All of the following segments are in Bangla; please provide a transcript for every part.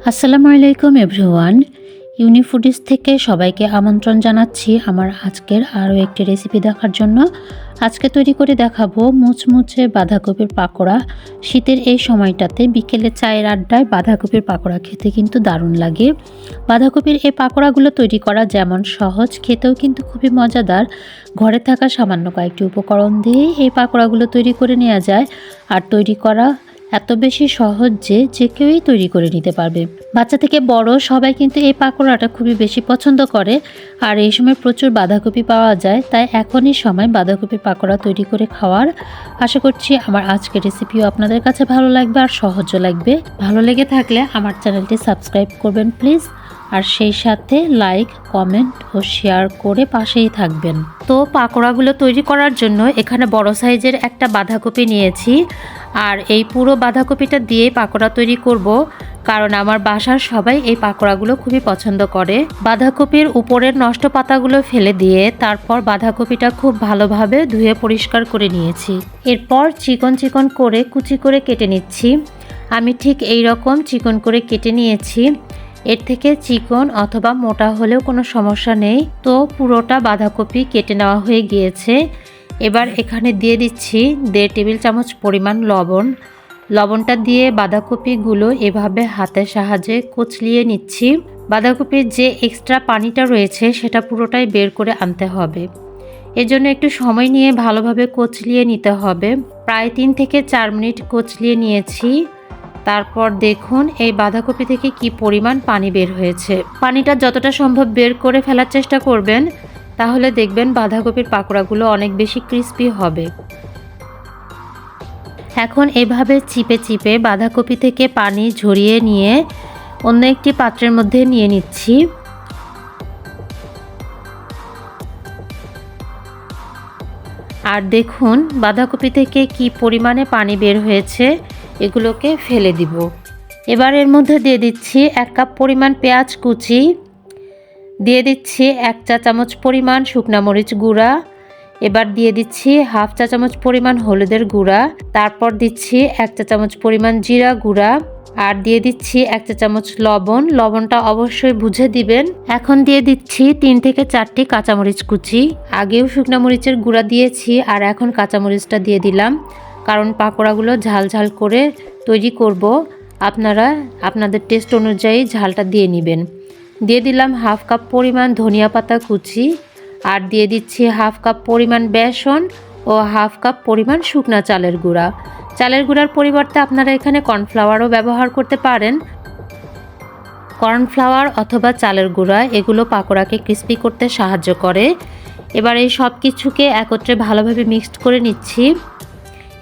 আসসালামু আলাইকুম এভরিওয়ান। ইউনিফুডিস থেকে সবাইকে আমন্ত্রণ জানাচ্ছি আমার আজকের আরও একটি রেসিপি দেখার জন্য। আজকে তৈরি করে দেখাবো মুচমুচে বাঁধাকপির পাকোড়া। শীতের এই সময়টাতে বিকেলে চায়ের আড্ডায় বাঁধাকপির পাকোড়া খেতে কিন্তু দারুণ লাগে। বাঁধাকপির এই পাকোড়াগুলো তৈরি করা যেমন সহজ, খেতেও কিন্তু খুবই মজাদার। ঘরে থাকা সামান্য কয়েকটি উপকরণ দিয়ে এই পাকোড়াগুলো তৈরি করে নেওয়া যায়, আর তৈরি করা এত বেশি সহজ যে কেউই তৈরি করে নিতে পারবে। বাচ্চা থেকে বড় সবাই কিন্তু এই পাকোড়াটা খুবই বেশি পছন্দ করে। আর এই সময় প্রচুর বাঁধাকপি পাওয়া যায়, তাই এখনই সময় বাঁধাকপির পাকোড়া তৈরি করে খাওয়ার। আশা করছি আমার আজকের রেসিপিও আপনাদের কাছে ভালো লাগবে আর সহজও লাগবে। ভালো লেগে থাকলে আমার চ্যানেলটি সাবস্ক্রাইব করবেন প্লিজ, আর সেই সাথে লাইক, কমেন্ট ও শেয়ার করে পাশেই থাকবেন। তো পাকোড়াগুলো তৈরি করার জন্য এখানে বড় সাইজের একটা বাঁধাকপি নিয়েছি, আর এই পুরো বাঁধাকপিটা দিয়ে পাকোড়া তৈরি করব, কারণ আমার বাসার সবাই এই পাকোড়াগুলো খুবই পছন্দ করে। বাঁধাকপির উপরের নষ্ট পাতাগুলো ফেলে দিয়ে তারপর বাঁধাকপিটা খুব ভালোভাবে ধুয়ে পরিষ্কার করে নিয়েছি। এরপর চিকন চিকন করে কুচি করে কেটে নিচ্ছি। আমি ঠিক এই রকম চিকন করে কেটে নিয়েছি। এর থেকে চিকন অথবা মোটা হলেও কোনো সমস্যা নেই। তো পুরোটা বাঁধাকপি কেটে নেওয়া হয়ে গিয়েছে। এবার এখানে দিয়ে দিচ্ছি 1.5 টেবিল চামচ পরিমাণ লবণ। লবণটা দিয়ে বাঁধাকপিগুলো এভাবে হাতের সাহায্যে কুচলিয়ে নিচ্ছি। বাঁধাকপির যে এক্সট্রা পানিটা রয়েছে সেটা পুরোটাই বের করে আনতে হবে। এজন্য একটু সময় নিয়ে ভালোভাবে কুচলিয়ে নিতে হবে। প্রায় 3 থেকে 4 মিনিট কুচলিয়ে নিয়েছি। তারপর দেখুন এই বাঁধাকপি থেকে কি পরিমাণ পানি বের হয়েছে। পানিটা যতটা সম্ভব বের করে ফেলার চেষ্টা করবেন, তাহলে দেখবেন বাঁধাকপির পাকোড়াগুলো অনেক বেশি ক্রিস্পি হবে। এখন এভাবে চিপে চিপে বাঁধাকপি থেকে পানি ঝরিয়ে নিয়ে অন্য একটি পাত্রের মধ্যে নিয়ে নিচ্ছি। আর দেখুন বাঁধাকপি থেকে কি পরিমাণে পানি বের হয়েছে, এগুলোকে ফেলে দিব। এবার এর মধ্যে দিয়ে দিচ্ছি 1 কাপ পরিমাণ পেঁয়াজ কুচি, দিয়ে দিচ্ছি 1 চা চামচ পরিমাণ শুকনা মরিচ গুঁড়া, এবার দিয়ে দিচ্ছি 1/2 চা চামচ পরিমাণ হলুদের গুঁড়া, তারপর দিচ্ছি 1 চা চামচ পরিমাণ জিরা গুঁড়া, আর দিয়ে দিচ্ছি 1 চা চামচ লবণ। লবণটা অবশ্যই বুঝে দিবেন। এখন দিয়ে দিচ্ছি 3 থেকে 4টি কাঁচামরিচ কুচি। আগেও শুকনা মরিচের গুঁড়া দিয়েছি, আর এখন কাঁচামরিচটা দিয়ে দিলাম, কারণ পাকোড়াগুলো ঝাল ঝাল করে তৈরি করব। আপনারা আপনাদের টেস্ট অনুযায়ী ঝালটা দিয়ে নেবেন। দিয়ে দিলাম 1/2 কাপ পরিমাণ ধনিয়া পাতা কুচি, আর দিয়ে দিচ্ছি 1/2 কাপ পরিমাণ বেসন ও 1/2 কাপ পরিমাণ শুকনা চালের গুঁড়া। চালের গুঁড়ার পরিবর্তে আপনারা এখানে কর্নফ্লাওয়ারও ব্যবহার করতে পারেন। কর্নফ্লাওয়ার অথবা চালের গুঁড়া এগুলো পাকোড়াকে ক্রিস্পি করতে সাহায্য করে। এবার এই সব কিছুকে একত্রে ভালোভাবে মিক্সড করে নিচ্ছি।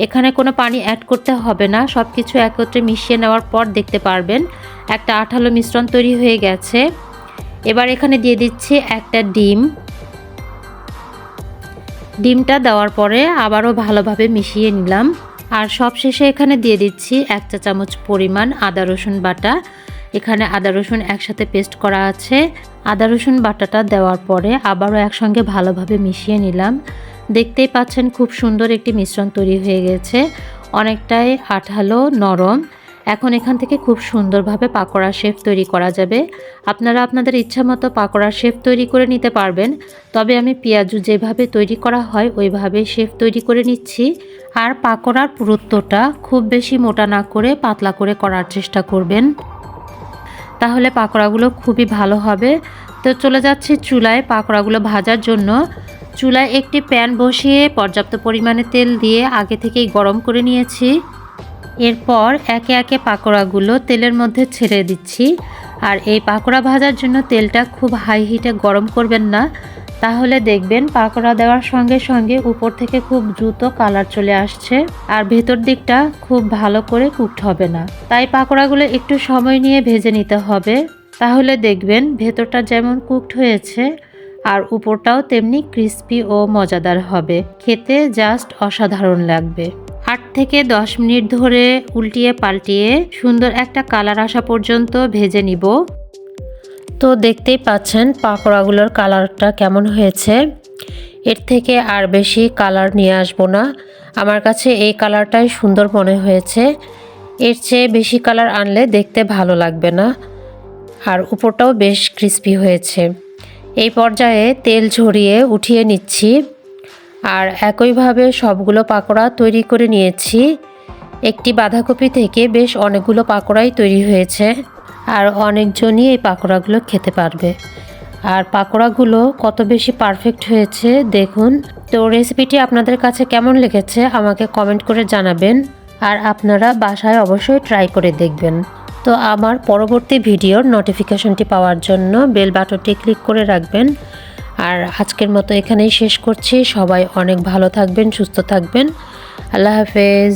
এখানে কোনো পানি অ্যাড করতে হবে না। সব কিছু একত্রে মিশিয়ে নেওয়ার পর দেখতে পারবেন একটা আঠালো মিশ্রণ তৈরি হয়ে গেছে। এবার এখানে দিয়ে দিচ্ছি একটা ডিম। ডিমটা দেওয়ার পরে আবারও ভালোভাবে মিশিয়ে নিলাম। আর সবশেষে এখানে দিয়ে দিচ্ছি 1 চা চামচ পরিমাণ আদা রসুন বাটা। এখানে আদা রসুন একসাথে পেস্ট করা আছে। আদা রসুন বাটাটা দেওয়ার পরে আবারও একসঙ্গে ভালোভাবে মিশিয়ে নিলাম। দেখতেই পাচ্ছেন খুব সুন্দর একটি মিশ্রণ তৈরি হয়ে গেছে, অনেকটাই আঠালো নরম। এখন এখান থেকে খুব সুন্দরভাবে পাকোড়া শেপ তৈরি করা যাবে। আপনারা আপনাদের ইচ্ছা মতো পাকোড়া শেপ তৈরি করে নিতে পারবেন, তবে আমি পেঁয়াজু যেভাবে তৈরি করা হয় ওইভাবে শেপ তৈরি করে নিচ্ছি। আর পাকোড়ার পুরুত্বটা খুব বেশি মোটা না করে পাতলা করে করার চেষ্টা করবেন, তাহলে পাকোড়াগুলো খুবই ভালো হবে। তো চলে যাচ্ছি চুলায় পাকোড়াগুলো ভাজার জন্য। চুলায় একটি প্যান বসিয়ে পর্যাপ্ত পরিমাণে তেল দিয়ে আগে থেকেই গরম করে নিয়েছি। এরপর একে একে পাকোড়াগুলো তেলের মধ্যে ছেড়ে দিচ্ছি। আর এই পাকোড়া ভাজার জন্য তেলটা খুব হাই হিটে গরম করবেন না, তাহলে দেখবেন পাকোড়া দেওয়ার সঙ্গে সঙ্গে উপর থেকে খুব দ্রুত কালার চলে আসছে, আর ভেতর দিকটা খুব ভালো করে কুকড হবে না। তাই পাকোড়াগুলো একটু সময় নিয়ে ভেজে নিতে হবে, তাহলে দেখবেন ভেতরটা যেমন কুকড হয়েছে আর উপরটাও তেমনি ক্রিস্পি ও মজাদার হবে। খেতে জাস্ট অসাধারণ লাগবে। 8 থেকে 10 মিনিট ধরে উল্টিয়ে পাল্টিয়ে সুন্দর একটা কালার আসা পর্যন্ত ভেজে নিব। তো দেখতেই পাচ্ছেন পাকোড়াগুলোর কালারটা কেমন হয়েছে। এর থেকে আর বেশি কালার নিয়ে আসবো না, আমার কাছে এই কালারটাই সুন্দর মনে হয়েছে। এর চেয়ে বেশি কালার আনলে দেখতে ভালো লাগবে না, আর উপরটাও বেশ ক্রিস্পি হয়েছে। এই পর্যায়ে তেল ঝরিয়ে উঠিয়ে নিচ্ছি। আর একইভাবে সবগুলো পাকোড়া তৈরি করে নিয়েছি। একটি বাঁধাকপি থেকে বেশ অনেকগুলো পাকোড়াই তৈরি হয়েছে, আর অনেকজনই এই পাকোড়াগুলো খেতে পারবে। আর পাকোড়াগুলো কত বেশি পারফেক্ট হয়েছে দেখুন। তো রেসিপিটি আপনাদের কাছে কেমন লেগেছে আমাকে কমেন্ট করে জানাবেন, আর আপনারা বাসায় অবশ্যই ট্রাই করে দেখবেন। তো আমার পরবর্তী ভিডিওর নোটিফিকেশনটি পাওয়ার জন্য বেল বাটনটি ক্লিক করে রাখবেন। আর আজকের মতো এখানেই শেষ করছি। সবাই অনেক ভালো থাকবেন, সুস্থ থাকবেন। আল্লাহ হাফেজ।